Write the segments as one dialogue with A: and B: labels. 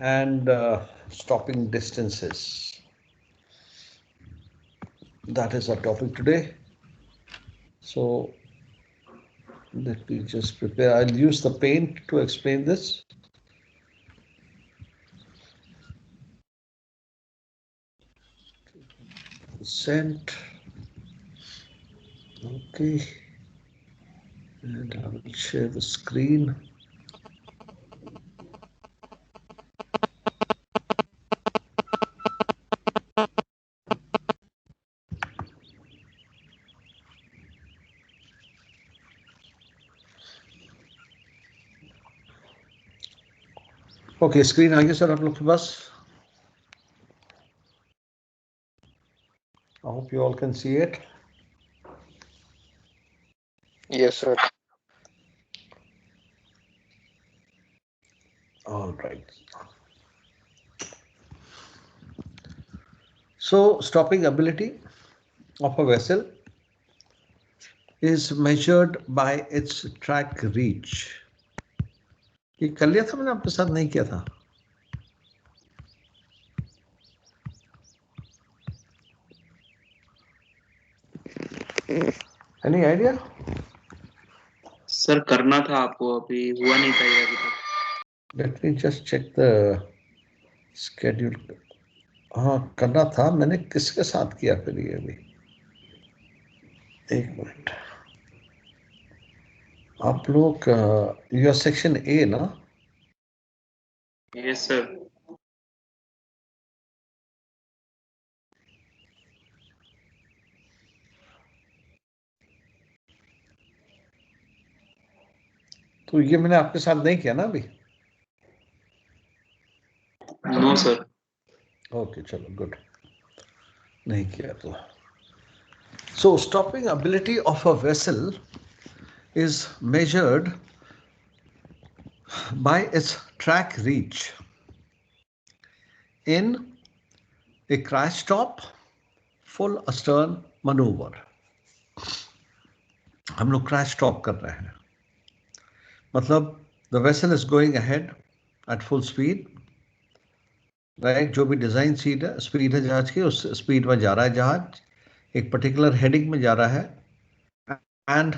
A: and stopping distances. That is our topic today. So let me just prepare. I'll use the paint to explain this. Sent. Okay. And I will share the screen. Okay, screen आ गया sir आप लोग के पास. I hope you all can see it.
B: Yes, sir.
A: All right. So, stopping ability of a vessel is measured by its track reach. ये कर लिया था मैंने आपके साथ नहीं किया था. Any idea?
C: सर करना था आपको, अभी हुआ नहीं था ये अभी तक.
A: Let me just check the schedule. हाँ करना था, मैंने किसके साथ किया फिर ये अभी. एक मिनट. आप लोग योर सेक्शन ए ना.
C: Yes sir.
A: तो ये मैंने आपके साथ नहीं किया ना अभी.
C: No sir.
A: ओके चलो गुड. नहीं किया तो. So stopping ability of a vessel is measured by its track reach in a crash stop, full astern maneuver. हम लोग crash stop कर रहे हैं, मतलब the vessel is going ahead at full speed, right? जो भी डिजाइन स्पीड है जहाज की, उस स्पीड में जा रहा है जहाज, एक पर्टिकुलर हेडिंग में जा रहा है. एंड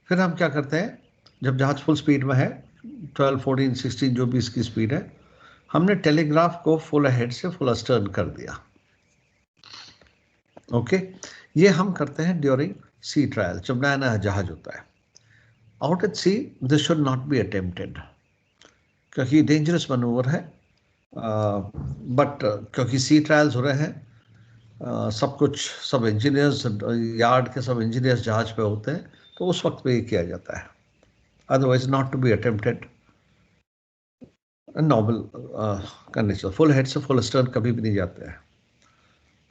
A: फिर हम क्या करते हैं, जब जहाज फुल स्पीड में है 12, 14, 16 जो भी इसकी स्पीड है, हमने टेलीग्राफ को फुल हेड से फुल अस्टर्न कर दिया. ओके ये हम करते हैं ड्यूरिंग सी ट्रायल, जब नया नया जहाज होता है. Out at see this should not be attempted, क्योंकि डेंजरस मनूवर है. बट क्योंकि सी ट्रायल्स हो रहे हैं, सब कुछ, सब इंजीनियर्स, यार्ड के सब इंजीनियर्स जहाज पे होते हैं, तो उस वक्त पे ये किया जाता है. Otherwise not to be attempted. Normal condition, full head से फुल स्टर्न कभी भी नहीं जाते हैं.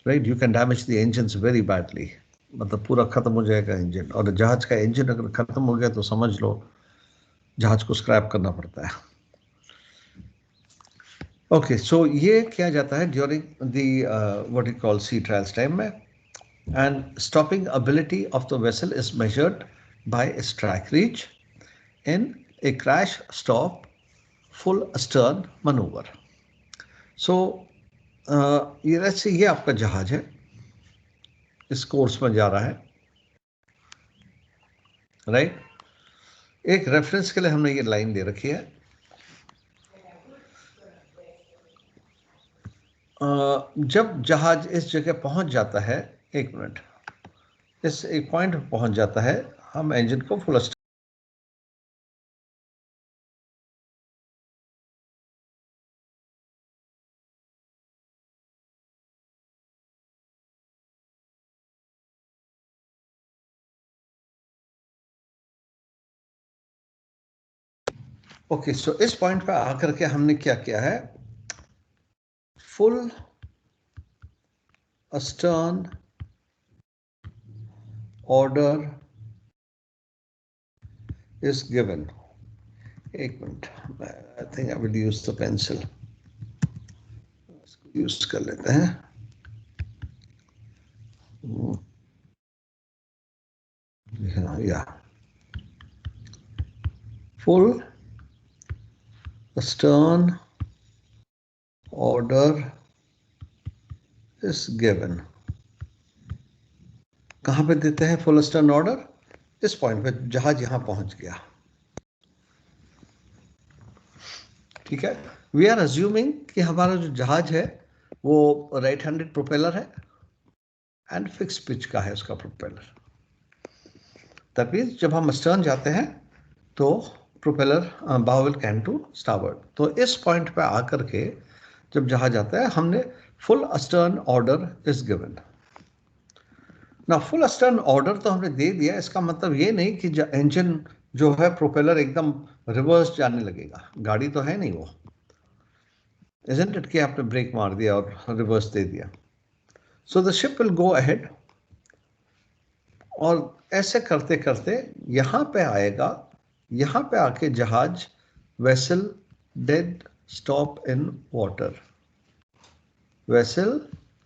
A: Right, you can damage the engine very badly. मतलब पूरा खत्म हो जाएगा इंजन, और जहाज का इंजन अगर खत्म हो गया तो समझ लो जहाज को स्क्रैप करना पड़ता है. ओके सो ये किया जाता है during the what you call sea trials time में. And stopping ability of the vessel is measured by its track reach in a crash stop full astern maneuver. So ये आपका जहाज है, इस कोर्स में जा रहा है, राइट. एक रेफरेंस के लिए हमने ये लाइन दे रखी है. जब जहाज इस जगह पहुंच जाता है, एक मिनट, इस एक पॉइंट पर पहुंच जाता है, हम इंजन को फुल अस्टर्न. ओके सो इस पॉइंट पे आकर के हमने क्या किया है, full astern order is given. एक minute, I think I will use the pencil. Use कर लेते हैं. Yeah. Full astern order is given. कहां पे देते हैं फुल स्टर्न ऑर्डर? इस पॉइंट पे, जहाज यहां पहुंच गया। ठीक है, वी आर अज्यूमिंग कि हमारा जो जहाज है वो राइट हैंडेड प्रोपेलर है एंड फिक्स पिच का है उसका प्रोपेलर। दैट मीन्स जब हम स्टर्न जाते हैं तो propeller bow will can to starboard। तो इस पॉइंट पे आकर के जब जहाज आता है, हमने फुल अस्टर्न ऑर्डर इज गिवन ना। फुल अस्टर्न ऑर्डर तो हमने दे दिया, इसका मतलब ये नहीं कि इंजन जो है प्रोपेलर एकदम रिवर्स जाने लगेगा। गाड़ी तो है नहीं वो, isn't it कि आपने ब्रेक मार दिया और रिवर्स दे दिया। So the ship will go ahead, और ऐसे करते करते यहां पे आएगा। यहां पे आके जहाज vessel dead stop in water, vessel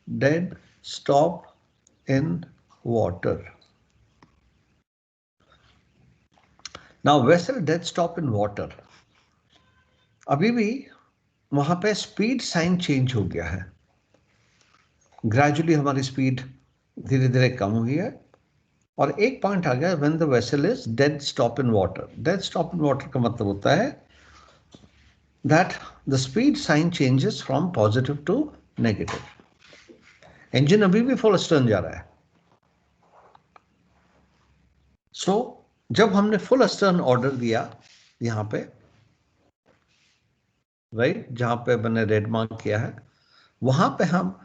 A: dead stop in water. Now vessel dead stop in water, अभी भी वहां पे स्पीड साइन चेंज हो गया है। ग्रेजुअली हमारी स्पीड धीरे धीरे कम हुई है, और एक पॉइंट आ गया when the vessel is dead stop in water. Dead stop in water का मतलब होता है that the speed sign changes from positive to negative. Engine अभी भी फुल स्टर्न जा रहा है। सो जब हमने फुल स्टर्न ऑर्डर दिया यहां पे, राइट, जहां पे मैंने रेड मार्क किया है, वहां पे हम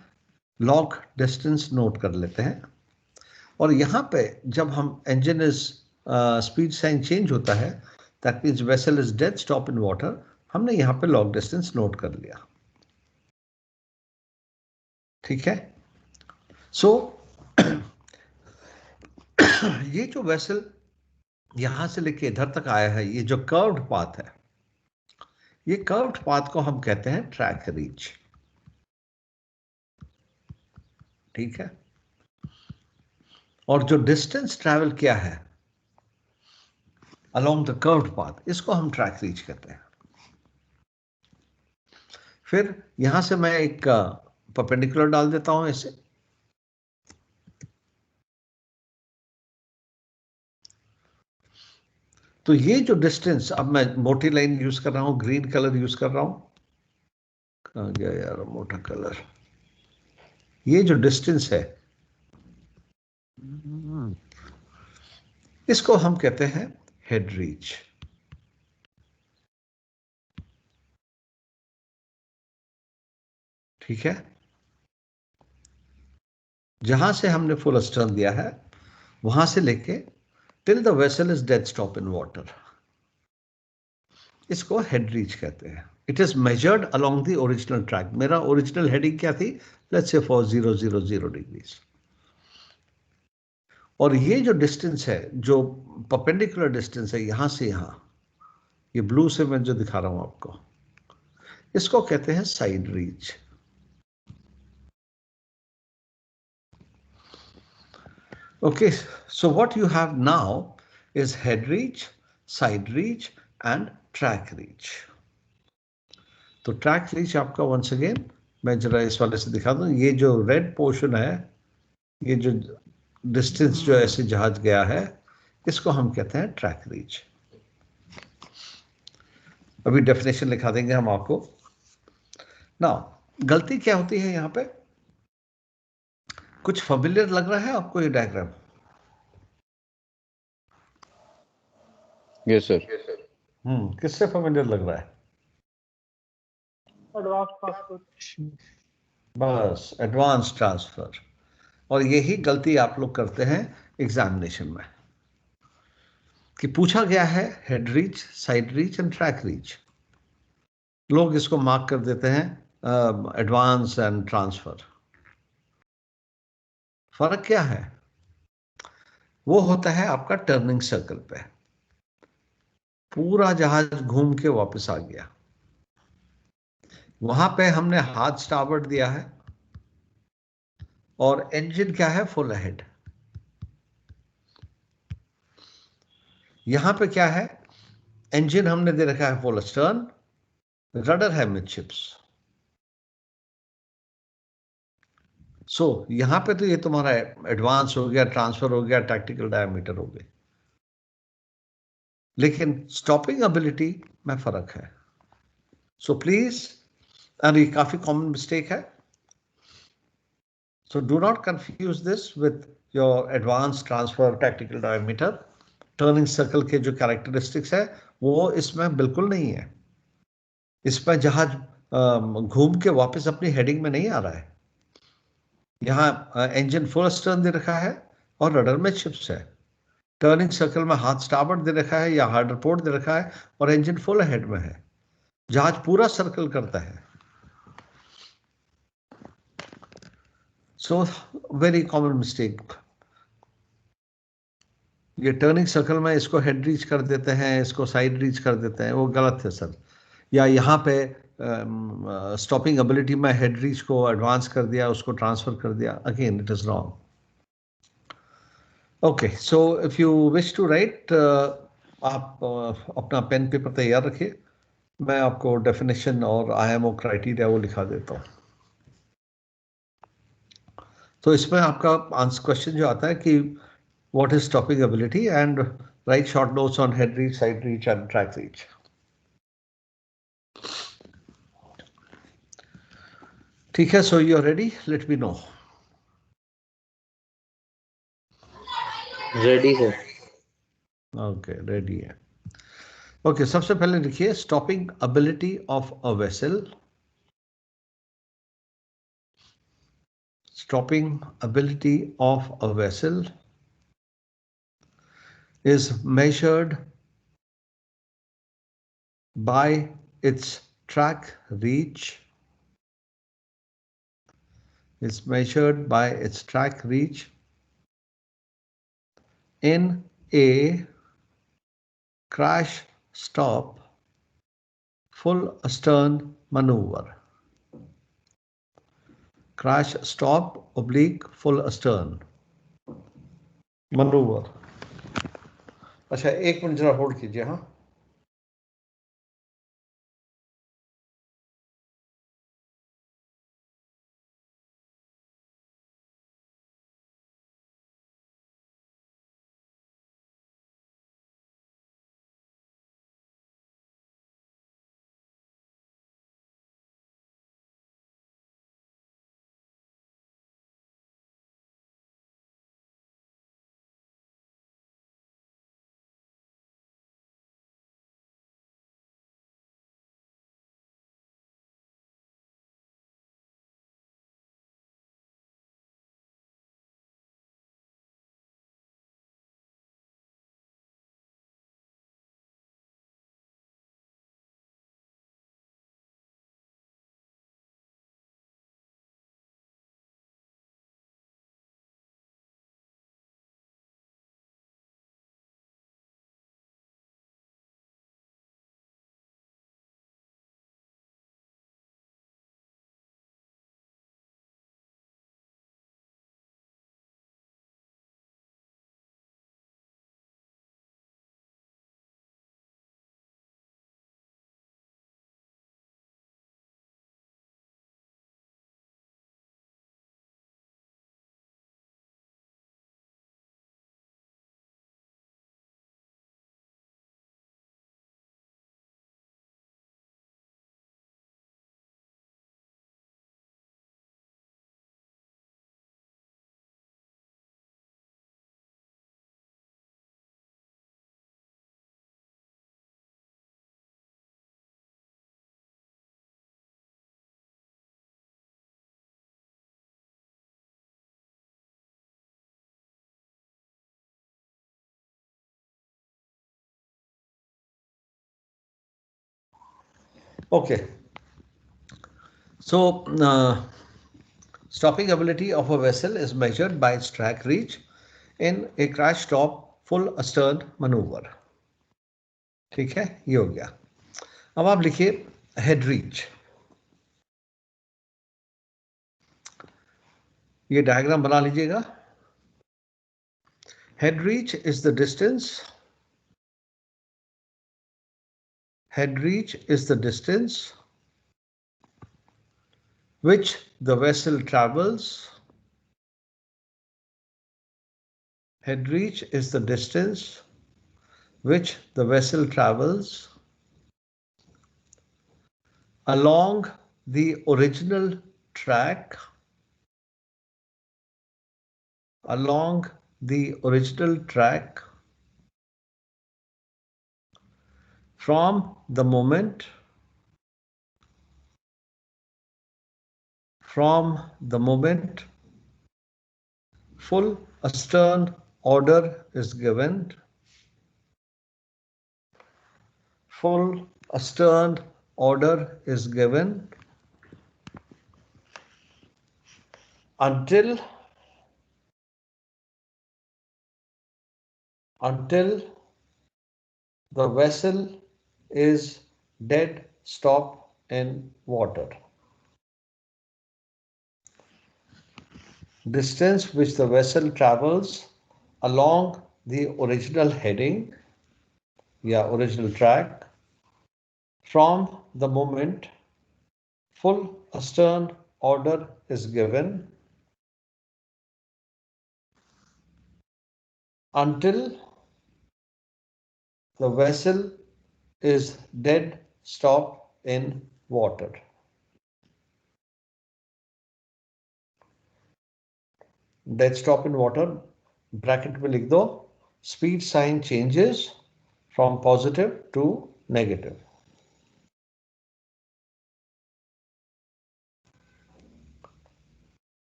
A: लॉग डिस्टेंस नोट कर लेते हैं। और यहां पे जब हम engine is speed sign change होता है, that means vessel is dead stop in water, हमने यहां पे लॉग डिस्टेंस नोट कर लिया। ठीक है, सो ये जो वेसल यहां से लेके इधर तक आया है, ये जो कर्व्ड पाथ है, ये कर्व्ड पाथ को हम कहते हैं ट्रैक रीच। ठीक है, और जो डिस्टेंस ट्रैवल किया है अलोंग द कर्व्ड पाथ, इसको हम ट्रैक रीच कहते हैं। फिर यहां से मैं एक परपेंडिकुलर डाल देता हूं इसे। तो ये जो डिस्टेंस, अब मैं मोटी लाइन यूज कर रहा हूं, ग्रीन कलर यूज कर रहा हूं। कहां गया यार मोटा कलर? ये जो डिस्टेंस है, इसको हम कहते हैं हेड रीच। ठीक है, जहां से हमने फुल अस्टर्न दिया है, वहां से लेके till the vessel is dead stop in water, इसको हेड रीच कहते हैं। It is measured along the original track. मेरा ओरिजिनल हेडिंग क्या थी? Let's say for 000 degrees. और ये जो डिस्टेंस है, जो परपेंडिकुलर डिस्टेंस है यहां से यहां, ये ब्लू से मैं जो दिखा रहा हूं आपको, इसको कहते हैं side reach. Okay, so what you have now is head reach, side reach and track reach. तो ट्रैक रीच आपका वंस अगेन मैं जरा इस वाले से दिखा दूं। ये जो रेड पोर्शन है, ये जो डिस्टेंस जो ऐसे जहाज गया है, इसको हम कहते हैं ट्रैक रीच। अभी डेफिनेशन लिखा देंगे हम आपको ना। गलती क्या होती है यहां पे? कुछ फेमिलियर लग रहा है आपको ये डायग्राम?
B: Yes sir.
A: किससे फेमिलियर लग रहा है?
D: Advance transfer.
A: बस एडवांस ट्रांसफर। और यही गलती आप लोग करते हैं एग्जामिनेशन में, कि पूछा गया है head reach, side reach and track reach, लोग इसको मार्क कर देते हैं एडवांस एंड ट्रांसफर। फर्क क्या है? वो होता है आपका टर्निंग सर्कल पे, पूरा जहाज घूम के वापस आ गया, वहां पे हमने हाथ स्टारबोर्ड दिया है, और इंजन क्या है? Full ahead. यहां पे क्या है? इंजन हमने दे रखा है फुल स्टर्न, रडर है मिडशिप्स। सो यहां पे तो ये तुम्हारा एडवांस हो गया, ट्रांसफर हो गया, टैक्टिकल डायमीटर हो गए, लेकिन स्टॉपिंग एबिलिटी में फर्क है। सो प्लीज, और ये काफी कॉमन मिस्टेक है, so do not confuse this with your advance transfer tactical diameter. Turning circle के जो कैरेक्टरिस्टिक्स है वो इसमें बिल्कुल नहीं है। इसमें जहाज घूम के वापस अपनी हेडिंग में नहीं आ रहा है। यहाँ इंजन फुल अस्टर्न दे रखा है और रडर में चिप्स है। टर्निंग सर्कल में हाथ स्टार्बोर्ड दे रखा है या हार्डर पोर्ट दे रखा है और इंजन फुल हेड में है। जहाज पूरा सर्कल करता है। सो वेरी कॉमन मिस्टेक, ये टर्निंग सर्कल में इसको हेड रीच कर देते हैं, इसको साइड रीच कर देते हैं, वो गलत है सर। या यहाँ पे स्टॉपिंग एबिलिटी में हेड रीच को एडवांस कर दिया, उसको ट्रांसफर कर दिया, again it is wrong. Okay, so if you wish to write, आप अपना पेन पेपर तैयार रखिए, मैं आपको डेफिनेशन और आईएमओ क्राइटेरिया वो लिखा देता हूँ। तो इसमें आपका आंसर क्वेश्चन जो आता है कि what is stopping ability, and write short notes on head reach, side reach and track reach. ठीक है, so you are ready, let me know.
C: Ready sir.
A: Okay, ready है। ओके, सबसे पहले लिखिए stopping ability of a vessel. Stopping ability of a vessel is measured by its track reach. Is measured by its track reach in a crash stop full astern maneuver. Crash stop oblique full astern maneuver. अच्छा, एक minute जरा hold कीजिए। हाँ, okay. So stopping ability of a vessel is measured by its track reach in a crash stop full astern maneuver. ठीक है, ये हो गया। अब आप लिखिए हेड रीच। ये डायग्राम बना लीजिएगा। Head reach is the distance, head reach is the distance which the vessel travels Head reach is the distance which the vessel travels along the original track, along the original track from the moment full astern order is given, full astern order is given until the vessel is dead stop in water. Distance which the vessel travels along the original heading, original track, from the moment full astern order is given until the vessel is dead stop in water. Dead stop in water, bracket में लिख दो, speed sign changes from positive to negative.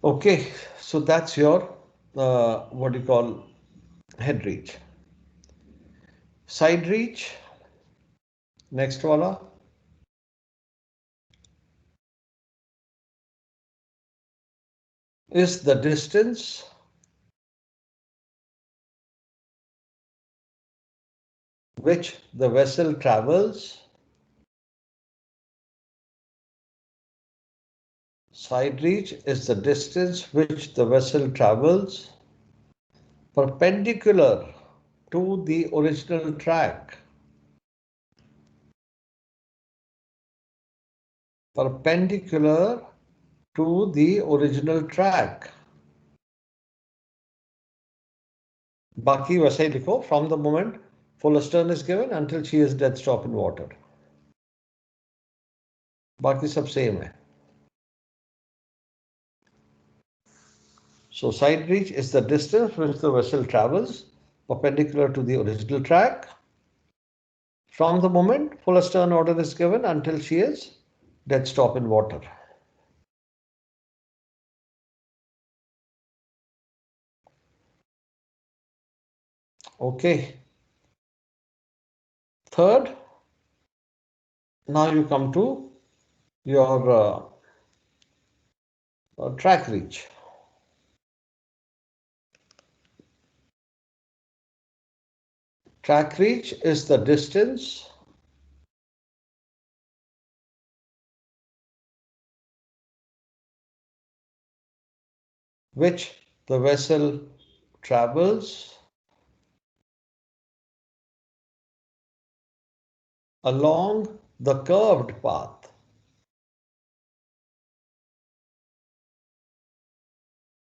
A: Okay, so that's your what do you call head reach. Side reach, next wala, is the distance which the vessel travels. Side reach is the distance which the vessel travels perpendicular to the original track. Perpendicular to the original track. बाकी वैसे ही लिखो, from the moment full astern is given until she is dead stop in water. बाकी सब same है. So side reach is the distance which the vessel travels perpendicular to the original track from the moment full astern order is given until she is dead stop in water. Okay. Third, now you come to your track reach. Track reach is the distance which the vessel travels along the curved path.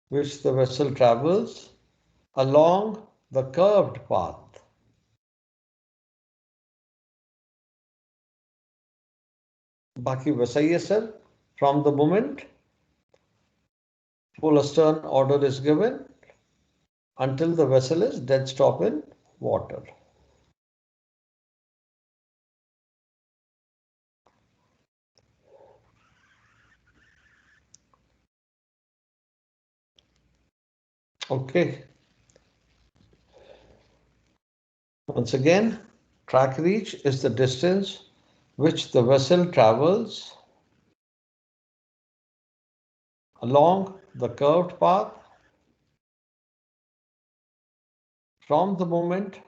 A: Which the vessel travels along the curved path. बाकी वैसा ही है sir. From the moment full astern order is given until the vessel is dead stop in water. Okay. Once again, track reach is the distance which the vessel travels along the curved path from the moment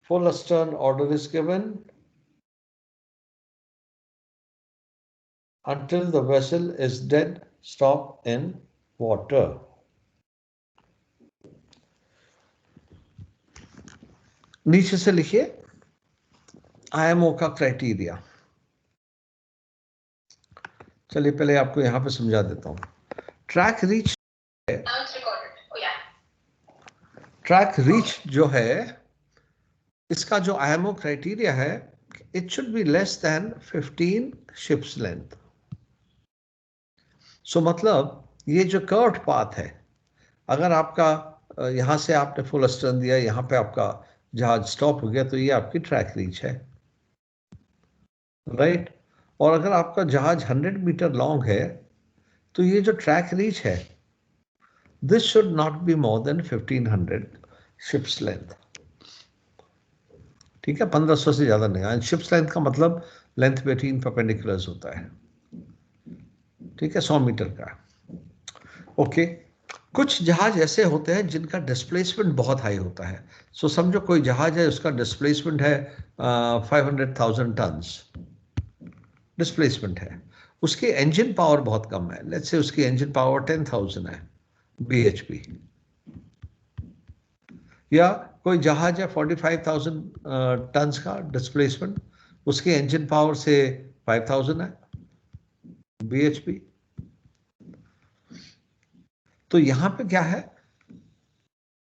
A: full astern order is given until the vessel is dead stop in water. नीचे से लिखिए IMO का criteria. चलिए पहले आपको यहां पे समझा देता हूं. ट्रैक रीच ट्रैक रीच जो है, इसका जो IMO क्राइटेरिया है, it should be less than 15 ships length. So मतलब ये जो कर्व्ड पाथ है, अगर आपका यहां से आपने फुल अस्टर्न दिया, यहां पे आपका जहाज स्टॉप हो गया, तो ये आपकी ट्रैक रीच है, राइट। और अगर आपका जहाज 100 मीटर लॉन्ग है, तो ये जो ट्रैक रीच है, this should not be more than 1500 ships length. ठीक है, 1500 से ज्यादा नहीं। शिप्स लेंथ का मतलब लेंथ बिटवीन परपेंडिकुलर्स होता है, ठीक है, 100 मीटर का। ओके। कुछ जहाज ऐसे होते हैं जिनका डिस्प्लेसमेंट बहुत हाई होता है। सो समझो कोई जहाज है, उसका डिस्प्लेसमेंट है 500,000 टन्स डिस्प्लेसमेंट है, उसकी इंजन पावर बहुत कम है, लेट्स से उसकी इंजन पावर 10,000 है bhp। या कोई जहाज है 45,000 टन्स का डिस्प्लेसमेंट, उसकी इंजन पावर से 5,000 है bhp। तो यहां पे क्या है,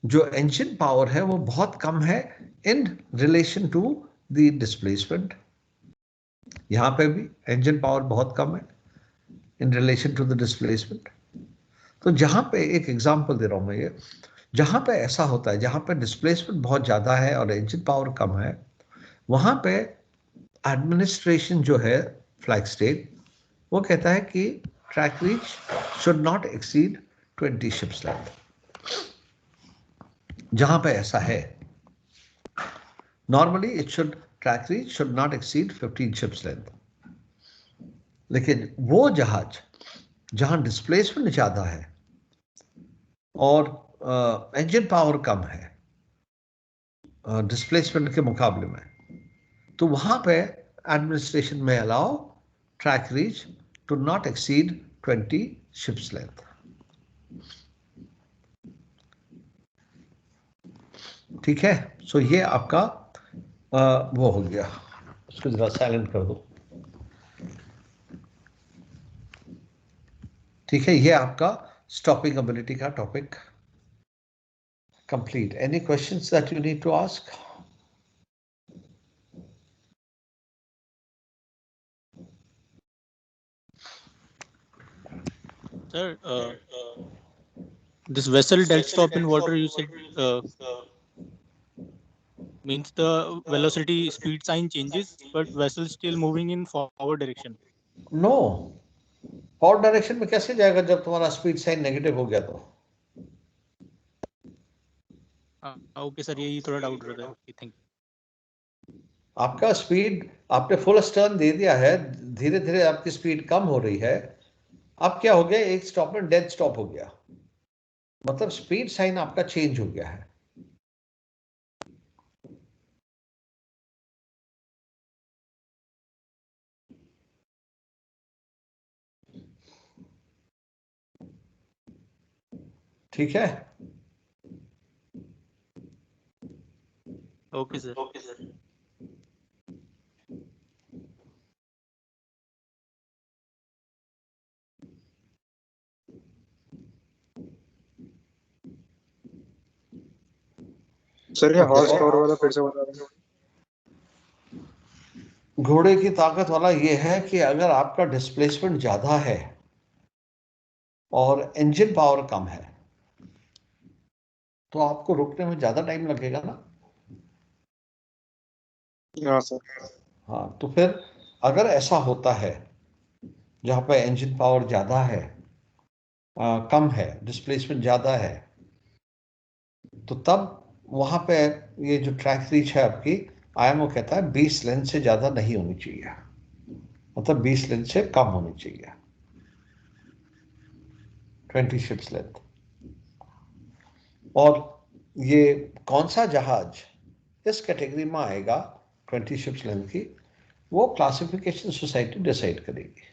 A: जो इंजन पावर है वो बहुत कम है in relation to the displacement. यहां पे भी इंजन पावर बहुत कम है in relation to the displacement. तो जहां पे एक एग्जांपल दे रहा हूं मैं, ये जहां पे ऐसा होता है, जहां पे डिस्प्लेसमेंट बहुत ज्यादा है और इंजन पावर कम है, वहां पे एडमिनिस्ट्रेशन जो है फ्लैग स्टेट, वो कहता है कि track reach should not exceed 20 ships length. जहां पे ऐसा है, normally it should, track reach should not exceed 15 ships length. लेकिन वो जहाज जहां डिस्प्लेसमेंट ज्यादा है और इंजन पावर कम है डिस्प्लेसमेंट के मुकाबले में, तो वहां पे एडमिनिस्ट्रेशन में allow track reach to not exceed 20 ships length. ठीक है। सो ये आपका वो हो गया, उसको जरा साइलेंट कर दो। ठीक है, ये आपका स्टॉपिंग एबिलिटी का topic complete. Any questions that you need to ask?
B: Sir, this vessel dead stop in water, you said, means the velocity speed sign changes, but vessel still moving in forward direction.
A: नो, forward direction में कैसे जाएगा जब तुम्हारा speed sign negative हो गया तो?
B: Okay sir, यही थोड़ा डाउट रहा था। ओके, थैंक
A: आपका स्पीड, आपने फुल स्टर्न दे दिया है, धीरे धीरे आपकी स्पीड कम हो रही है। अब क्या हो गया, एक स्टॉप में डेड स्टॉप हो गया, मतलब स्पीड साइन आपका चेंज हो गया है। ठीक है।
B: यू। Okay sir.
D: सर ये हॉर्स
A: और
D: पावर वाला फिर से बता दें।
A: घोड़े की ताकत वाला ये है कि अगर आपका डिस्प्लेसमेंट ज्यादा है और इंजन पावर कम है, तो आपको रुकने में ज्यादा टाइम लगेगा ना।
D: हाँ सर।
A: हाँ, तो फिर अगर ऐसा होता है जहां पे इंजन पावर ज्यादा है, कम है, डिस्प्लेसमेंट ज्यादा है, तो तब वहां पे ये जो ट्रैक रीच है आपकी, IMO कहता है 20 लेंथ से ज्यादा नहीं होनी चाहिए, मतलब 20 लेंथ से कम होनी चाहिए, 20 शिप्स लेंथ। और ये कौन सा जहाज इस कैटेगरी में आएगा 20 शिप्स लेंथ की, वो क्लासिफिकेशन सोसाइटी डिसाइड करेगी।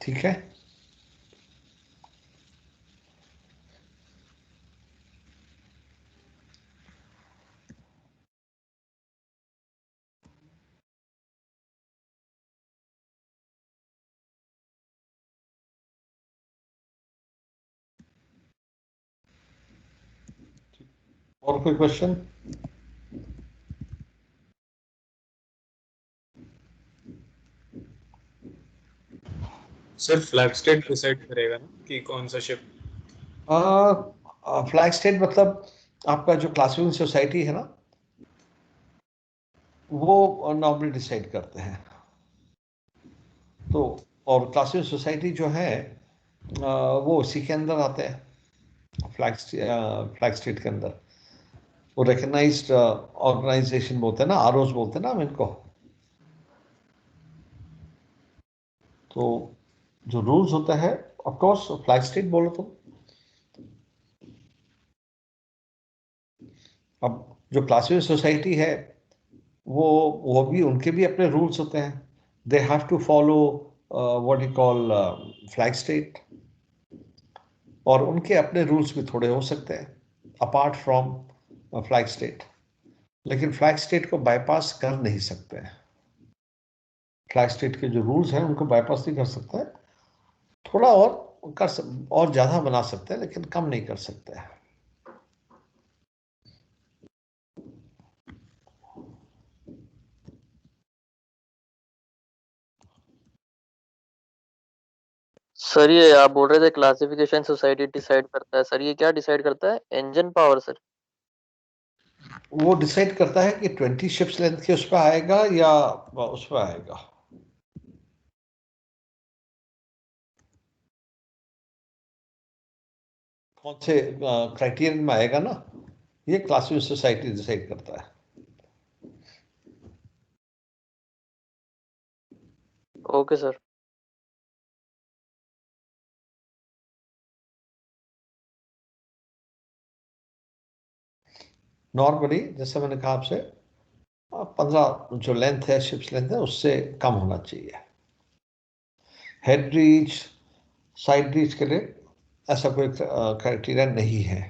A: ठीक है। और कोई question?
E: Sir flag state decide करेगा ना कि कौन सा शिप?
A: फ्लैग स्टेट मतलब आपका जो क्लासिफिकेशन सोसाइटी है ना, वो नॉर्मली डिसाइड करते हैं। तो और क्लासिफिकेशन सोसाइटी जो है वो उसी के अंदर आते हैं, फ्लैग स्टेट के अंदर। वो रिकग्नाइज्ड ऑर्गेनाइजेशन बोलते हैं ना, आरओज बोलते हैं ना हम इनको। तो जो रूल्स होता है, ऑफ कोर्स फ्लैग स्टेट बोलो तुम। अब जो क्लासिफिकेशन सोसाइटी है वो भी, उनके भी अपने रूल्स होते हैं। They have to follow what you call flag state, और उनके अपने रूल्स भी थोड़े हो सकते हैं अपार्ट फ्रॉम फ्लैग स्टेट। लेकिन फ्लैग स्टेट को बाईपास कर नहीं सकते हैं। फ्लैग स्टेट के जो रूल्स हैं उनको बाईपास नहीं कर सकते हैं। थोड़ा और और ज़्यादा बना सकते हैं, लेकिन कम नहीं कर सकते हैं।
F: सर ये आप बोल रहे थे क्लासिफिकेशन सोसाइटी डिसाइड करता है, सर ये क्या डिसाइड करता है? Engine power sir?
A: वो डिसाइड करता है कि 20 शिप्स लेंथ के उस पर आएगा या उस पर आएगा। कौन से क्राइटेरियन में आएगा ना, ये क्लासिफिकेशन सोसाइटी डिसाइड करता है।
F: Okay sir.
A: नॉर्मली जैसे मैंने कहा आपसे, 15 जो लेंथ है, शिप्स लेंथ है, उससे कम होना चाहिए। हेड रीच, साइड रीच के लिए ऐसा कोई क्राइटेरिया नहीं है।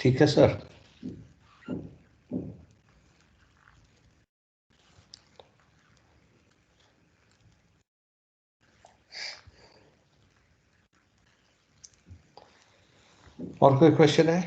A: ठीक है सर। और कोई क्वेश्चन है?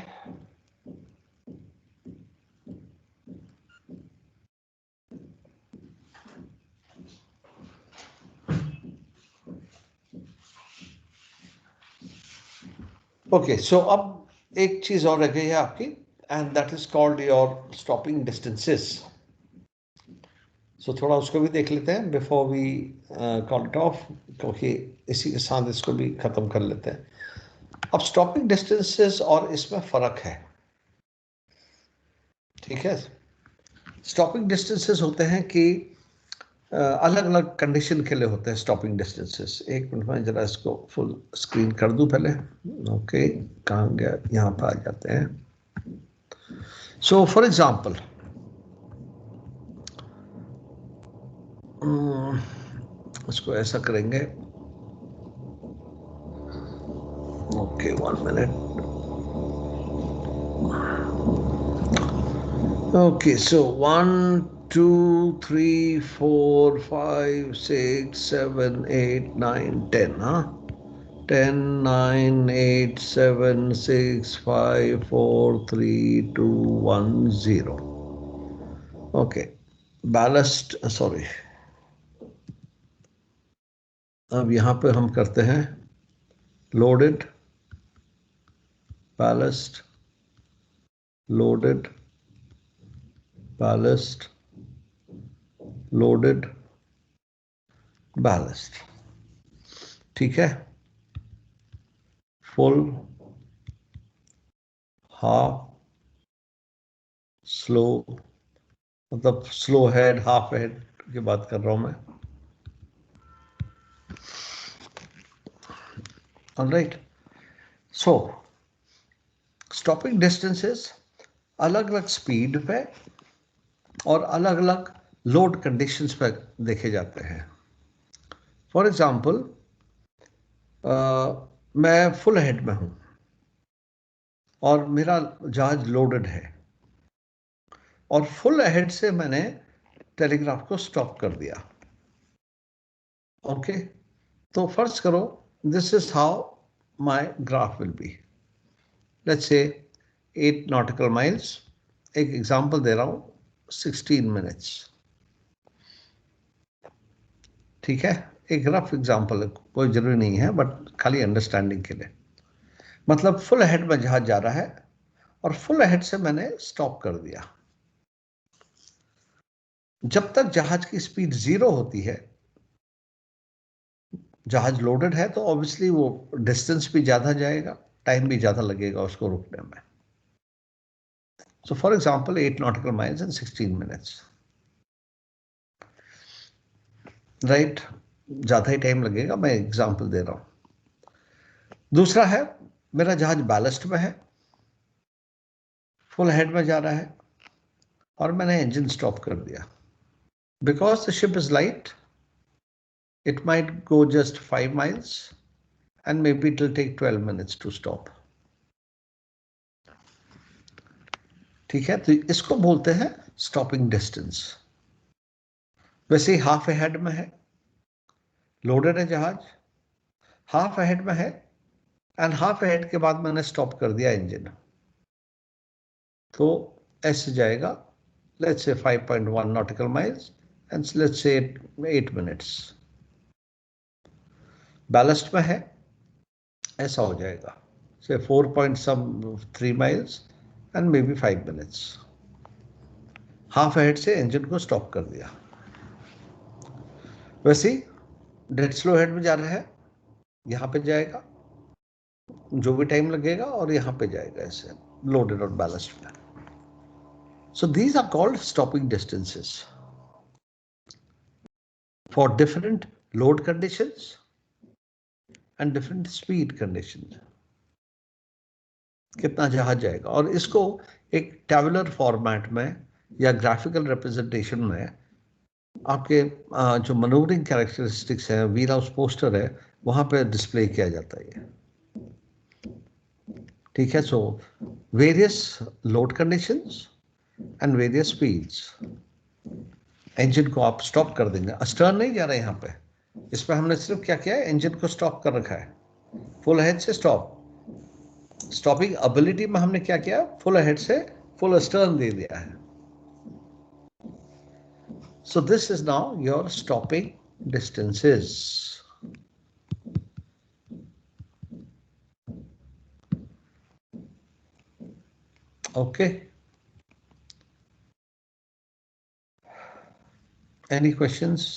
A: ओके, सो अब एक चीज और रह गई है आपकी, and that is called your stopping distances. So थोड़ा उसको भी देख लेते हैं before we call it off, क्योंकि इसी के साथ इसको भी खत्म कर लेते हैं। अब स्टॉपिंग डिस्टेंसेस और इसमें फर्क है, ठीक है। स्टॉपिंग डिस्टेंसेस होते हैं कि अलग अलग कंडीशन के लिए होते हैं स्टॉपिंग डिस्टेंसेस। एक मिनट में जरा इसको फुल स्क्रीन कर दूं पहले। ओके, कहाँ गया, यहाँ पर आ जाते हैं। सो फॉर एग्जाम्पल, इसको ऐसा करेंगे। Okay, 1 minute. ओके, सो 1 2 3 4 5 6 7 8 9 10, हाँ, 10 9 8 7 6 5 4 3 2 1 0। ओके, बैलेस्ट, सॉरी, अब यहाँ पे हम करते हैं loaded, ballast, loaded, ballast, loaded, ballast. ठीक है, फुल, हाफ, स्लो, मतलब स्लो हेड, हाफ हेड की बात कर रहा हूं मैं। ऑलराइट, सो स्टॉपिंग डिस्टेंसेस अलग अलग स्पीड पे और अलग अलग लोड कंडीशंस पे देखे जाते हैं। फॉर एग्जांपल, मैं फुल हेड में हूं और मेरा जहाज लोडेड है, और फुल हेड से मैंने टेलीग्राफ को स्टॉप कर दिया। ओके, तो फर्ज करो this is how my graph will be, let's say 8 nautical miles, एक एग्जांपल दे रहा हूं, 16 मिनट्स। ठीक है, एक रफ एग्जांपल है, कोई जरूरी नहीं है, बट खाली अंडरस्टैंडिंग के लिए। मतलब फुल हेड में जहाज जा रहा है और फुल हेड से मैंने स्टॉप कर दिया। जब तक जहाज की स्पीड 0 होती है, जहाज लोडेड है, तो ऑब्वियसली वो डिस्टेंस भी ज्यादा जाएगा, टाइम भी ज्यादा लगेगा उसको रुकने में। So for example 8 nautical miles in 16 minutes, right, ज्यादा ही टाइम लगेगा, मैं एग्जांपल दे रहा हूं। दूसरा है, मेरा जहाज बैलेस्ट में है, फुल हेड में जा रहा है और मैंने इंजन स्टॉप कर दिया। Because the ship is light, it might go just 5 miles and maybe it will take 12 minutes to stop. ठीक है, तो इसको बोलते हैं स्टॉपिंग डिस्टेंस। वैसे ही हाफ अहेड में है, लोडेड है जहाज, हाफ अहेड में है एंड हाफ अहेड के बाद मैंने स्टॉप कर दिया इंजन, तो ऐसे जाएगा, let's say 5.1 nautical miles and let's say 8 minutes. Ballast में है, ऐसा हो जाएगा, से 4.3 miles and may be 5 minutes. Half head से इंजन को स्टॉप कर दिया। वैसे ही डेड स्लो हेड में जा रहा है, यहां पे जाएगा, जो भी टाइम लगेगा, और यहां पे जाएगा ऐसे लोडेड और बैलेस्ट में। So these are called stopping distances for different load conditions and different speed conditions. कितना जहाज जाएगा, और इसको एक टेबुलर फॉर्मेट में या ग्राफिकल रिप्रेजेंटेशन में आपके जो मैनूवरिंग कैरेक्टरिस्टिक्स है, व्हील हाउस पोस्टर है, वहां पे डिस्प्ले किया जाता है। ठीक है, so various load conditions and various speeds. Engine को आप स्टॉप कर देंगे, अस्टर्न नहीं जा रहा है यहाँ पे, इसमें हमने सिर्फ क्या किया है, इंजन को स्टॉप कर रखा है, फुल हेड से स्टॉप। स्टॉपिंग एबिलिटी में हमने क्या किया, फुल हेड से फुल अस्टर्न दे दिया है। So this is now your stopping distances. Okay. Any questions?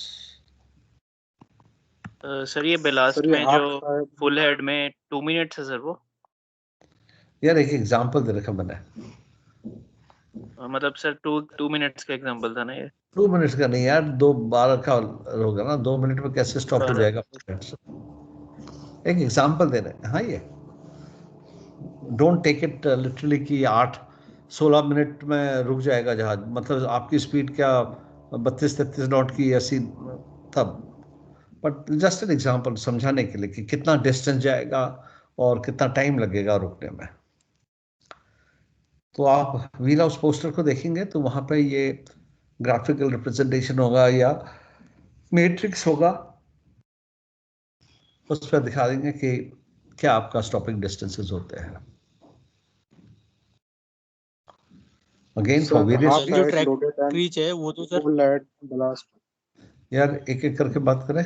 G: Sir ये बेलास्ट
D: सर ये
G: में
D: हाफ
G: जो फुल हेड में 2 मिनट्स है सर वो?
A: यार एक एग्जांपल दे रखा मैंने।
G: मतलब सर 2 मिनट्स का एग्जांपल था ना ये?
A: 2 मिनट्स का नहीं यार, 2:12 का होगा ना, 2 मिनट में कैसे स्टॉप हो जाएगा? एक एग्जांपल दे रहे हैं। हाँ, ये डोंट टेक इट लिटरली कि 8-16 मिनट में रुक जाएगा जहाज, मतलब आपकी स्पीड क्या 32-33 नॉट की ऐसी तब, बट जस्ट एन एग्जांपल समझाने के लिए कि कितना डिस्टेंस जाएगा और कितना टाइम लगेगा रुकने में। तो आप व्हील हाउस पोस्टर को देखेंगे तो वहां पे ये ग्राफिकल रिप्रेजेंटेशन होगा या मैट्रिक्स होगा, उस पर दिखा देंगे कि क्या आपका स्टॉपिंग डिस्टेंसेस होते हैं। अगेन फॉर वेरियस,
B: सर जो ट्रैक रीच है वो तो सर
D: फुल हेड ब्लास्ट।
A: यार एक एक करके बात करें।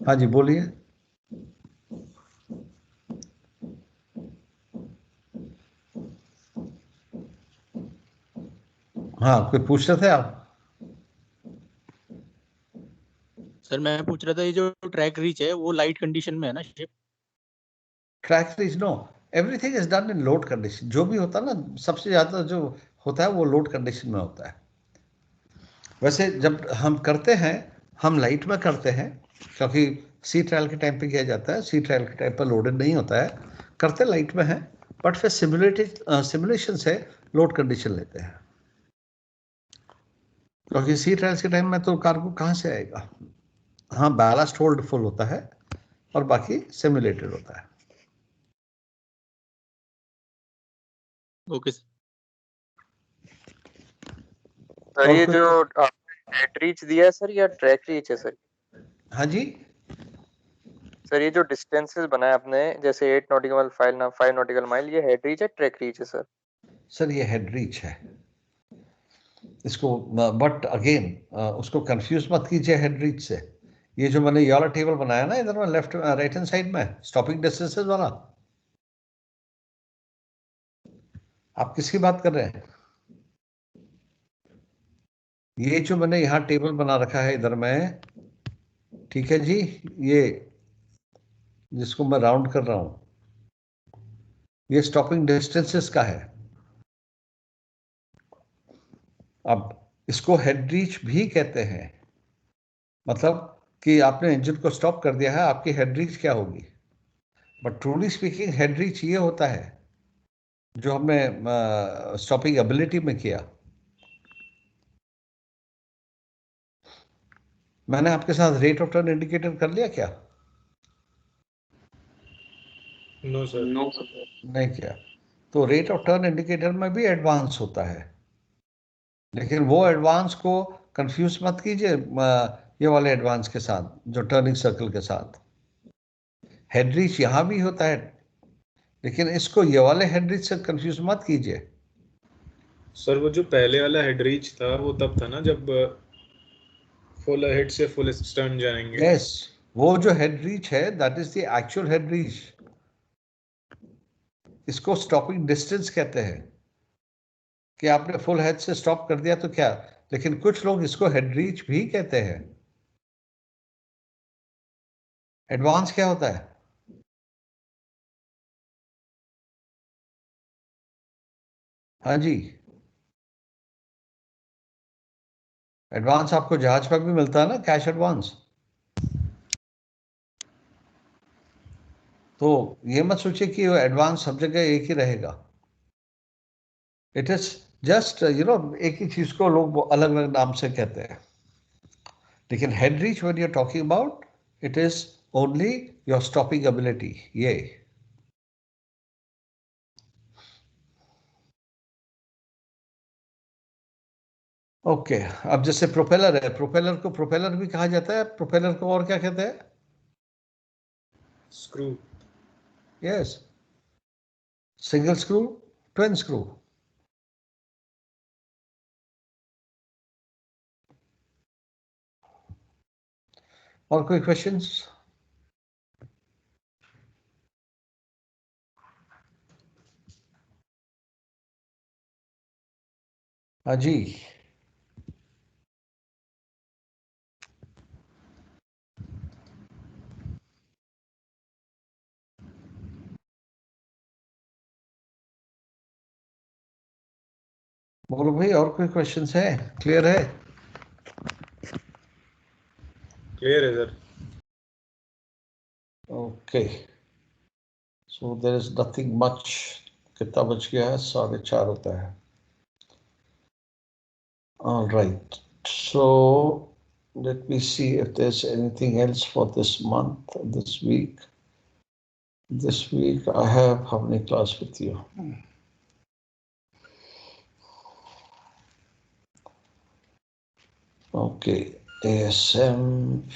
A: हाँ जी बोलिए। हाँ, कोई पूछ रहे थे आप?
B: सर मैं पूछ रहा था, ये जो ट्रैक रीच है वो लाइट कंडीशन में है ना ship?
A: Track reach no, everything is done in load condition. जो भी होता है ना, सबसे ज्यादा जो होता है वो लोड कंडीशन में होता है। वैसे जब हम करते हैं, हम लाइट में करते हैं, क्योंकि सी ट्रायल के टाइम पे किया जाता है, सी ट्रायल के टाइम पर लोडेड नहीं होता है, करते लाइट में है, बट फिर सिमुलेशन से लोड कंडीशन लेते हैं, क्योंकि सी ट्रायल्स के टाइम में तो कार्गो कहाँ से आएगा। हाँ, बैलास्ट होल्ड फुल होता है और बाकी सिमुलेटेड होता है।
B: Okay sir.
F: सर ये जो हेड रीच दिया है सर या ट्रैक रीच है सर?
A: हाँ जी,
F: सर ये जो डिस्टेंसेस बनाए आपने जैसे 8 नॉटिकल 5 नॉटिकल माइल, ये हेड रीच है ट्रैक रीच है सर?
A: सर ये हेड रीच है इसको, बट अगेन उसको कंफ्यूज मत कीजिए हेड रीच से। ये जो मैंने ये वाला टेबल बनाया ना इधर में लेफ्ट राइट हैंड साइड में स्टॉपिंग डिस्टेंसेस वाला, आप किसकी बात कर रहे हैं? ये जो मैंने यहाँ टेबल बना रखा है इधर में, ठीक है जी, ये जिसको मैं राउंड कर रहा हूं, ये स्टॉपिंग डिस्टेंसेस का है। अब इसको हेड रीच भी कहते हैं, मतलब कि आपने इंजन को स्टॉप कर दिया है, आपकी हेड रीच क्या होगी। But truly speaking head reach ये होता है जो हमने स्टॉपिंग एबिलिटी में किया। मैंने आपके साथ रेट ऑफ टर्न इंडिकेटर कर लिया क्या?
E: No sir.
C: No sir.
A: नहीं किया। तो रेट ऑफ टर्न इंडिकेटर में भी एडवांस होता है, लेकिन वो एडवांस को कंफ्यूज मत कीजिए ये वाले एडवांस के साथ जो टर्निंग सर्कल के साथ। हेड रीच यहाँ भी होता है, लेकिन इसको ये वाले हेड रीच से कंफ्यूज मत कीजिए।
E: सर वो जो पहले वाला हेड रीच था वो तब था ना जब फुल हेड से फुल स्टर्न जाएंगे।
A: यस, वो जो हेड रीच है that is the actual head reach. इसको स्टॉपिंग डिस्टेंस कहते हैं कि आपने फुल हेड से स्टॉप कर दिया तो क्या, लेकिन कुछ लोग इसको हेड रीच भी कहते हैं। एडवांस क्या होता है? हाँ जी, एडवांस आपको जहाज पर भी मिलता है ना, कैश एडवांस। तो ये मत सोचिए कि वो एडवांस सब जगह एक ही रहेगा। इट इज जस्ट एक ही चीज को लोग अलग अलग नाम से कहते हैं, लेकिन head reach when you are talking about it is only your stopping ability. ये ओके अब जैसे प्रोपेलर है, प्रोपेलर को प्रोपेलर भी कहा जाता है, प्रोपेलर को और क्या कहते हैं?
E: Screw.
A: Yes, single screw, twin screw. और कोई क्वेश्चंस? हाँ जी, बोलो भाई, और कोई क्वेश्चंस है? क्लियर है?
E: क्लियर है sir.
A: Okay, so there is nothing much. कितना बच गया है? 4:30 होता है। All right, so let me see if there's anything else for this month, this week. This week I have how many class with you? Okay, ASM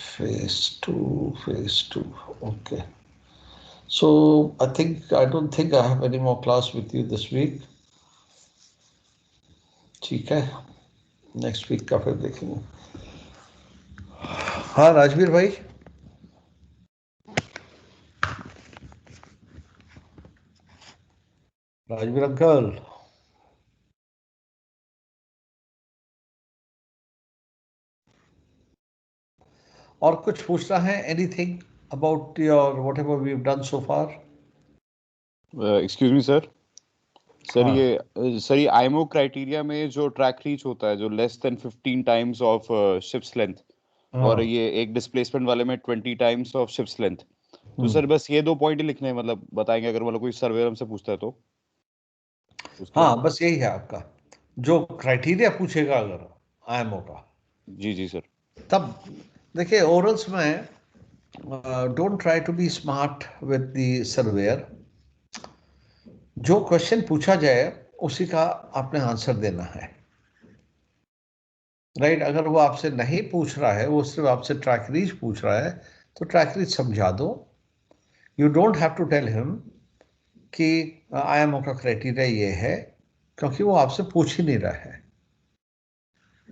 A: phase 2. Okay, so I don't think I have any more class with you this week. ठीक है, next week का फिर देखेंगे। हाँ राजवीर भाई, Rajveer uncle, और कुछ पूछना है? Anything about your whatever we have done so far?
H: Excuse me sir. Sir
A: हाँ।
H: ये आईएमओ क्राइटेरिया में जो ट्रैक रीच होता है जो less than 15 times of ships length, और ये एक डिस्प्लेसमेंट वाले में 20 टाइम्स ऑफ शिप्स लेंथ, तो सर बस ये 2 पॉइंट ही लिखने हैं, मतलब बताएंगे अगर मतलब कोई सर्वेयर हमसे पूछता है तो?
A: हाँ, बस यही है आपका जो क्राइटेरिया पूछेगा अगर आईएमओ का।
H: जी सर।
A: तब देखिए, ओरल्स में don't try to be smart with the surveyor. जो क्वेश्चन पूछा जाए उसी का आपने आंसर देना है। राइट। अगर वो आपसे नहीं पूछ रहा है, वो सिर्फ आपसे ट्रैक रीच पूछ रहा है, तो ट्रैक रीच समझा दो। You don't have to tell him कि IMO का क्राइटेरिया ये है, क्योंकि वो आपसे पूछ ही नहीं रहा है।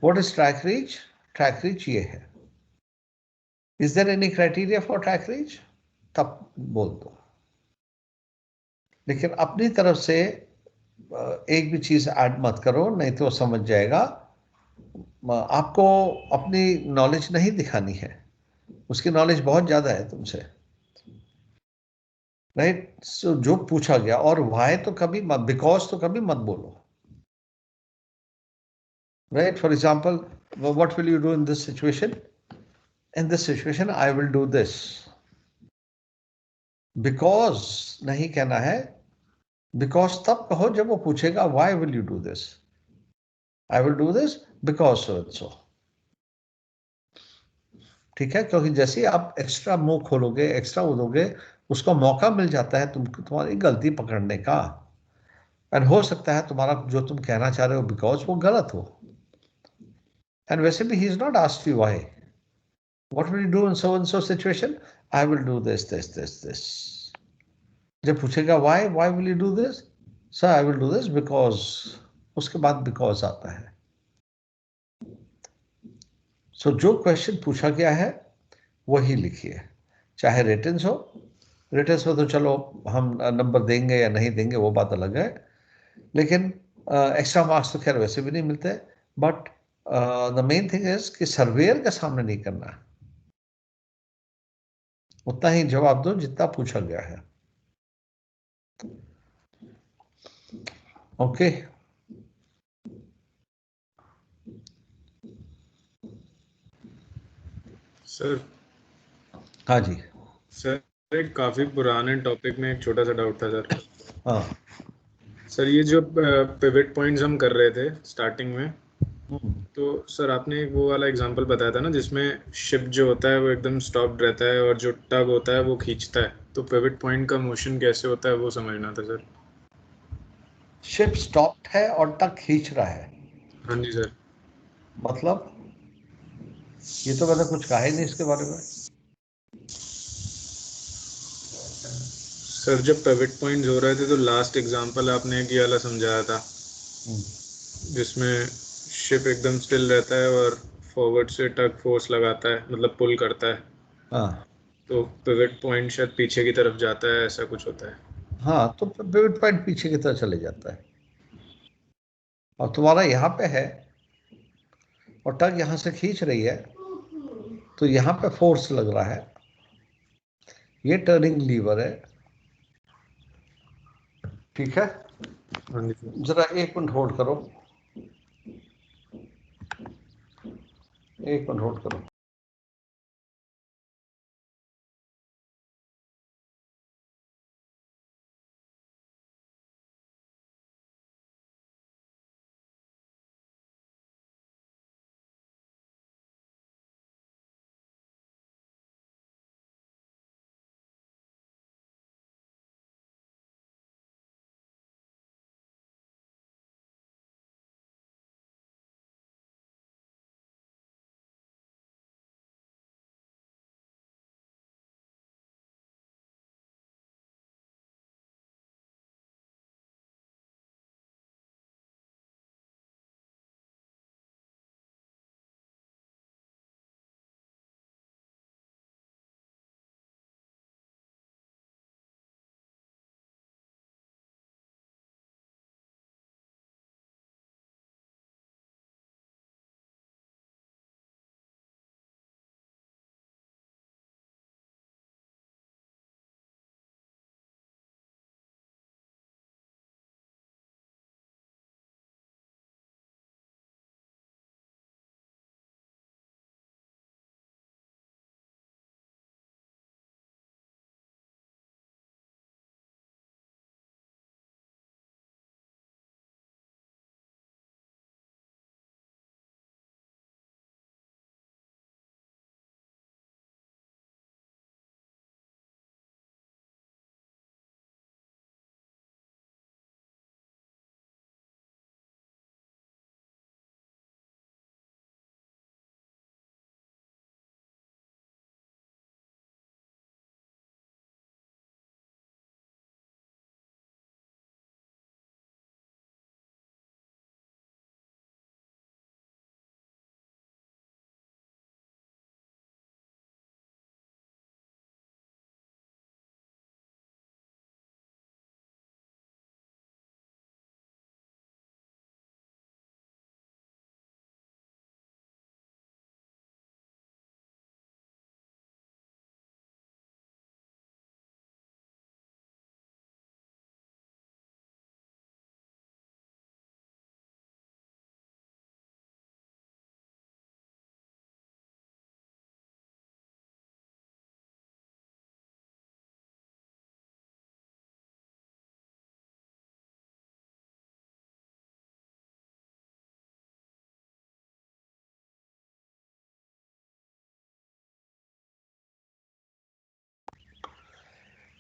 A: What is track reach? Track reach ये है। Is there any criteria for track reach? तब बोल दो। लेकिन अपनी तरफ से एक भी चीज ऐड मत करो, नहीं तो समझ जाएगा। आपको अपनी नॉलेज नहीं दिखानी है, उसकी नॉलेज बहुत ज्यादा है तुमसे, राइट। सो जो पूछा गया, और वाई तो कभी मत, बिकॉज तो कभी मत बोलो, right. For example, what will you do in this situation? In this situation I will do this. Because नहीं कहना है, बिकॉज तब कहो जब वो पूछेगा why will you do this. I will do this because so and so. ठीक है, क्योंकि जैसे ही आप एक्स्ट्रा मुंह खोलोगे, एक्स्ट्रा उदोगे, उसको मौका मिल जाता है तुम्हारी गलती पकड़ने का। एंड हो सकता है तुम्हारा जो तुम कहना चाह रहे हो बिकॉज वो गलत हो। एंड वैसे भी he is not asked you why. What will you do in so and so situation? I will do this this this this. जब पूछेगा why, why will you do this? Sir I will do this because. उसके बाद because आता है। सो जो question पूछा गया है वही लिखिए, चाहे रिटन्स हो। रिटन्स में तो चलो हम नंबर देंगे या नहीं देंगे वो बात अलग है, लेकिन एक्स्ट्रा मार्क्स तो खैर वैसे भी नहीं मिलते। But the main thing is कि सर्वेयर के सामने नहीं करना, उतना ही जवाब दो जितना पूछा गया है। ओके।
E: सर
A: हाँ जी।
E: सर एक काफी पुराने टॉपिक में एक छोटा सा डाउट था सर।
A: हाँ।
E: सर ये जो पिवट पॉइंट्स हम कर रहे थे स्टार्टिंग में,
A: हम्म।
E: तो सर आपने एक वो वाला एग्जांपल बताया था ना जिसमें शिप जो होता है वो एकदम स्टॉप्ड रहता है और जो टग होता है वो खींचता है, तो पिवट पॉइंट का मोशन कैसे होता है वो समझना था सर।
A: शिप स्टॉप्ड है और टग खींच रहा है,
E: हाँ जी सर।
A: मतलब ये तो मैंने कुछ कहा ही नहीं इसके बारे में।
E: सर जब पिवट पॉइंट्स हो रहे थे तो लास्ट एग्जांपल आपने एक ये वाला समझाया था
A: हम्म।
E: जिसमें शिप एकदम स्टिल रहता है और फॉरवर्ड से टग फोर्स लगाता है, मतलब पुल करता है,
A: हाँ।
E: तो पिवट पॉइंट शायद पीछे की तरफ जाता है, ऐसा कुछ होता है।
A: हाँ, तो पिवट पॉइंट पीछे की तरफ चले जाता है, और तुम्हारा यहाँ पे है और टग यहाँ से खींच रही है, तो यहाँ पे फोर्स लग रहा है। ये टर्निंग लीवर है। ठीक है,
E: हाँ जी सर।
A: जरा 1 मिनट होल्ड करो, 1 मिनट होल्ड करो।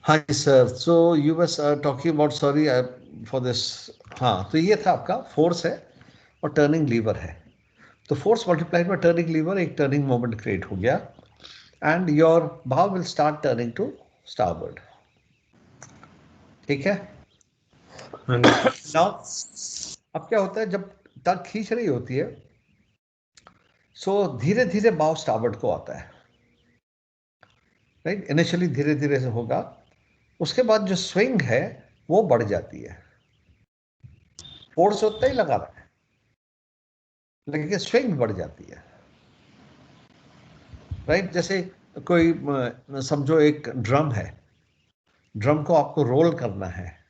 A: हाँ sir, so you was talking about, sorry for this. हाँ, तो ये था आपका फोर्स है और टर्निंग लीवर है। तो force multiplied by turning lever, एक टर्निंग मोमेंट क्रिएट हो गया and your bow will start turning to starboard. ठीक है।
E: हाँ जी।
A: नाउ अब क्या होता है, जब टग खींच रही होती है सो धीरे धीरे भाव स्टारबोर्ड को आता है, राइट। इनिशियली धीरे धीरे से होगा, उसके बाद जो स्विंग है वो बढ़ जाती है। फोर्स उतना ही लगा रहा है लेकिन स्विंग बढ़ जाती है, राइट। जैसे कोई समझो एक ड्रम है, ड्रम को आपको रोल करना है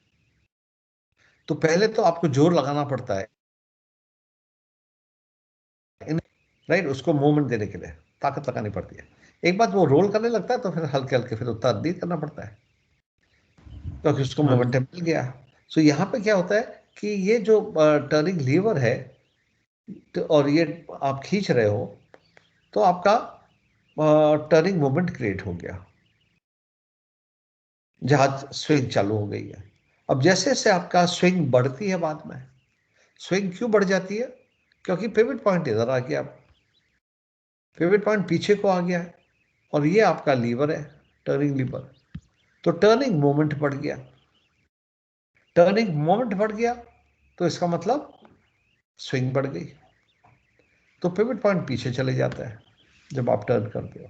A: तो पहले तो आपको जोर लगाना पड़ता है, राइट, उसको मूवमेंट देने के लिए ताकत लगानी पड़ती है। एक बार वो रोल करने लगता है तो फिर हल्के हल्के फिर उतना नहीं करना पड़ता है क्योंकि उसको
E: हाँ
A: मोमेंटम मिल गया। सो यहाँ पे क्या होता है कि ये जो टर्निंग लीवर है और ये आप खींच रहे हो तो आपका टर्निंग मोमेंट क्रिएट हो गया, जहाज स्विंग चालू हो गई है। अब जैसे जैसे आपका स्विंग बढ़ती है, बाद में स्विंग क्यों बढ़ जाती है, क्योंकि पिवट पॉइंट इधर आ गया, पिवट पॉइंट पीछे को आ गया है और ये आपका लीवर है, टर्निंग लीवर। तो टर्निंग मोमेंट बढ़ गया, टर्निंग मोमेंट बढ़ गया तो इसका मतलब स्विंग बढ़ गई, तो पिवट पॉइंट पीछे चले जाता है जब आप टर्न करते हो।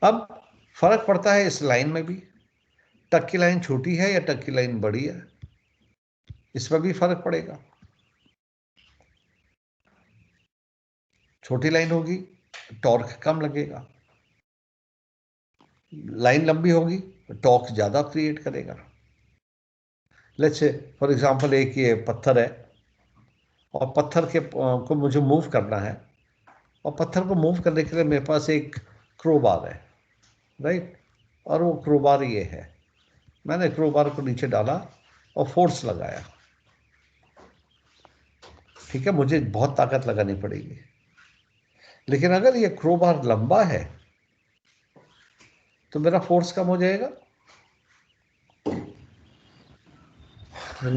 A: अब फर्क पड़ता है इस लाइन में भी, टक की लाइन छोटी है या टक की लाइन बड़ी है, इसमें भी फर्क पड़ेगा। छोटी लाइन होगी टॉर्क कम लगेगा, लाइन लंबी होगी टॉर्क ज्यादा क्रिएट करेगा। लेट्स से फॉर एग्जांपल एक ये पत्थर है और पत्थर के को मुझे मूव करना है और पत्थर को मूव करने के लिए मेरे पास एक क्रोबार है, राइट। और वो क्रोबार ये है, मैंने क्रोबार को नीचे डाला और फोर्स लगाया, ठीक है, मुझे बहुत ताकत लगानी पड़ेगी। लेकिन अगर ये क्रोबार लंबा है तो मेरा फोर्स कम हो जाएगा,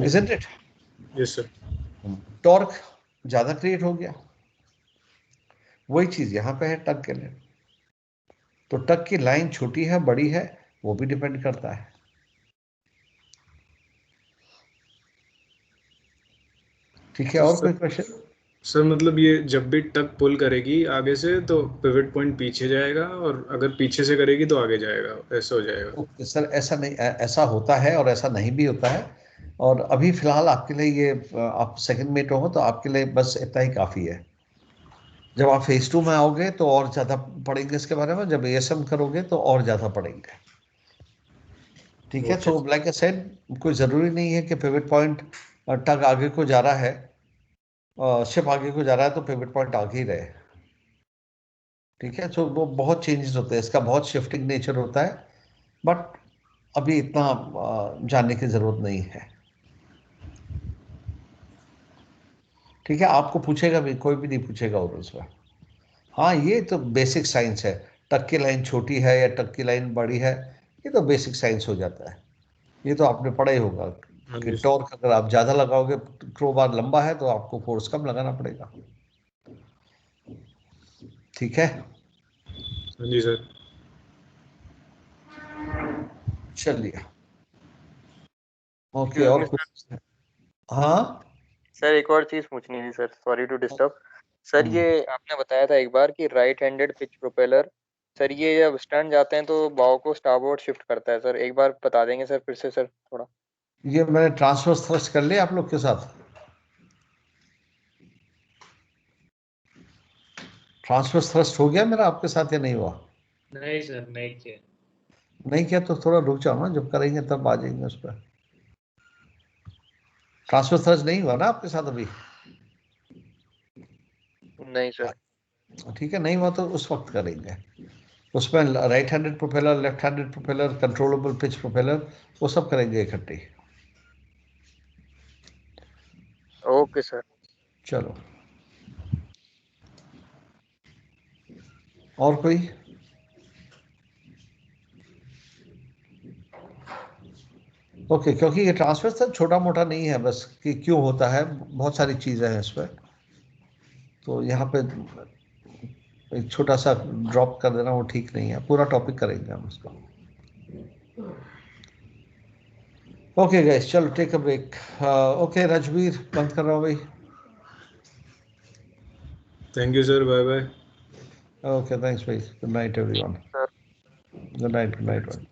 A: isn't it.
E: Yes sir.
A: Torque ज्यादा क्रिएट हो गया। वही चीज यहां पे है टग के लिए। तो टग की लाइन छोटी है बड़ी है वो भी डिपेंड करता है। ठीक है,
E: तो
A: और
E: सर
A: कोई क्वेश्चन?
E: सर मतलब ये जब भी टक पुल करेगी आगे से तो पिवट पॉइंट पीछे जाएगा, और अगर पीछे से करेगी तो आगे जाएगा, ऐसा हो जाएगा?
A: ओके सर, ऐसा नहीं, ऐसा होता है और ऐसा नहीं भी होता है। और अभी फिलहाल आपके लिए ये आप सेकंड मेट हो तो आपके लिए बस इतना ही काफ़ी है। जब आप फेज 2 में आओगे तो और ज़्यादा पढ़ेंगे इसके बारे में, जब एएसएम करोगे तो और ज़्यादा पढ़ेंगे। ठीक है,
E: ओके।
A: तो लाइक आई सेड, कोई ज़रूरी नहीं है कि पिवट पॉइंट टग आगे को जा रहा है, शिप आगे को जा रहा है तो पिवट पॉइंट आगे ही रहे। ठीक है, तो वो बहुत चेंजेस होते हैं, इसका बहुत शिफ्टिंग नेचर होता है, बट अभी इतना जानने की ज़रूरत नहीं है। ठीक है, आपको पूछेगा भी, कोई भी नहीं पूछेगा और उसमें। हाँ, ये तो बेसिक साइंस है, टक की लाइन छोटी है या टक की लाइन बड़ी है, ये तो बेसिक साइंस हो जाता है। ये तो आपने पढ़ा ही होगा
E: हाँ
A: कि
E: जी सर।
A: टॉर्क अगर आप ज़्यादा लगाओगे, क्रोबार लंबा है तो आपको फोर्स कम लगाना पड़ेगा। ठीक है,
E: हाँ जी सर।
A: चलिए, ओके,
F: एक्सक्यूज
A: और
F: मी सर।
A: कुछ? हाँ।
F: सर एक और चीज पूछनी थी sir, sorry to disturb. Sir
A: hmm,
F: ये आपने बताया था एक बार कि right handed pitch propeller, sir ये जब स्टर्न जाते हैं तो बाव को स्टारबोर्ड शिफ्ट करता है, सर एक बार बता देंगे सर फिर से सर थोड़ा?
A: ये मैंने ट्रांसफर थ्रस्ट कर लिया आप लोग के साथ। ट्रांसफर थ्रस्ट हो गया मेरा आपके साथ या नहीं हुआ?
G: नहीं सर, नहीं किया।
A: नहीं किया तो थोड़ा रुक जाओ ना, जब करेंगे तब आ जाएंगे उस पर। ट्रांसफर थ्रस्ट नहीं हुआ ना आपके साथ अभी?
F: नहीं सर।
A: ठीक है, नहीं हुआ तो उस वक्त करेंगे। उसमें right handed propeller, left handed propeller, controllable pitch propeller, वो सब करेंगे इकट्ठे।
F: Okay sir.
A: चलो, और कोई? ओके, क्योंकि ये ट्रांसवर्सल छोटा मोटा नहीं है बस कि क्यों होता है, बहुत सारी चीज़ें हैं इसमें, तो यहाँ पे एक छोटा सा ड्रॉप कर देना वो ठीक नहीं है, पूरा टॉपिक करेंगे हम इसको। ओके गाइस, चलो take a break. Okay Rajveer, बंद कर रहा हूँ भाई।
E: Thank you sir, bye bye.
A: Okay, thanks भाई, good night everyone. Good night, good night.